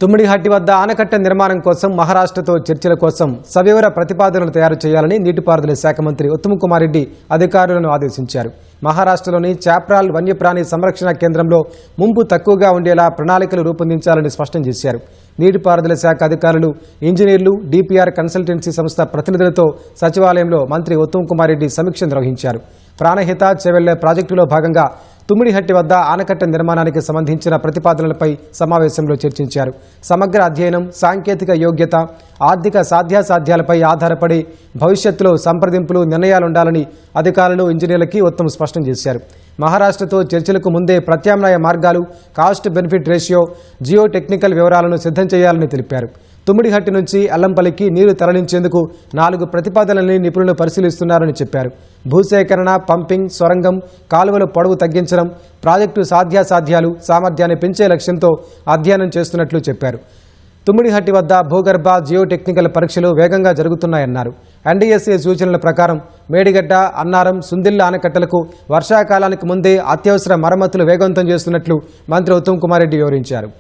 తుమ్మిడిహట్టి వద్ద ఆనకట్ట నిర్మాణం కోసం మహారాష్ట్రతో చర్చల కోసం సవివర ప్రతిపాదనలు తయారు చేయాలని నీటిపారుదల శాఖ మంత్రి ఉత్తమ్ కుమార్ రెడ్డి అధికారులను ఆదేశించారు. మహారాష్ట్రలోని చాప్రాల్ వన్యప్రాణి సంరక్షణ కేంద్రంలో ముంపు తక్కువగా ఉండేలా ప్రణాళికలు రూపొందించాలని స్పష్టం చేశారు. నీటిపారుదల శాఖ అధికారులు, ఇంజనీర్లు, డిపిఆర్ కన్సల్టెన్సీ సంస్థ ప్రతినిధులతో సచివాలయంలో మంత్రి ఉత్తమ్ కుమార్ రెడ్డి సమీక్ష నిర్వహించారు. ప్రాణహిత చెవెళ్ల ప్రాజెక్టులో భాగంగా తుమ్మిడిహట్టి వద్ద ఆనకట్ట నిర్మాణానికి సంబంధించిన ప్రతిపాదనలపై సమావేశంలో చర్చించారు. సమగ్ర అధ్యయనం, సాంకేతిక యోగ్యత, ఆర్థిక సాధ్యాసాధ్యాలపై ఆధారపడి భవిష్యత్తులో సంప్రదింపులు, నిర్ణయాలుండాలని అధికారులు, ఇంజనీర్లకి ఉత్తమ్ స్పష్టం చేశారు. మహారాష్ట్రతో చర్చలకు ముందే ప్రత్యామ్నాయ మార్గాలు, cost benefit ratio, geo technical వివరాలను సిద్ధం చేయాలని తెలిపారు. తుమ్మిడిహట్టి నుంచి అల్లంపల్లికి నీరు తరలించేందుకు 4 ప్రతిపాదనల్ని నిపుణులు పరిశీలిస్తున్నారని చెప్పారు. భూసేకరణ, పంపింగ్, సొరంగం, కాలువల పొడవు తగ్గించడం, ప్రాజెక్టు సాధ్యాసాధ్యాలు, సామర్థ్యాన్ని పెంచే లక్ష్యంతో అధ్యయనం చేస్తున్నట్లు చెప్పారు. తుమ్మిడిహట్టి వద్ద భూగర్భ, జియో టెక్నికల్ పరీక్షలు వేగంగా జరుగుతున్నాయన్నారు. ఎన్డీఎస్ఏ సూచనల ప్రకారం మేడిగడ్డ, అన్నారం, సుందిళ్ల ఆనకట్టలకు వర్షాకాలానికి ముందే అత్యవసర మరమ్మతులు వేగవంతం చేస్తున్నట్లు మంత్రి ఉత్తమ్ కుమార్ రెడ్డి వివరించారు.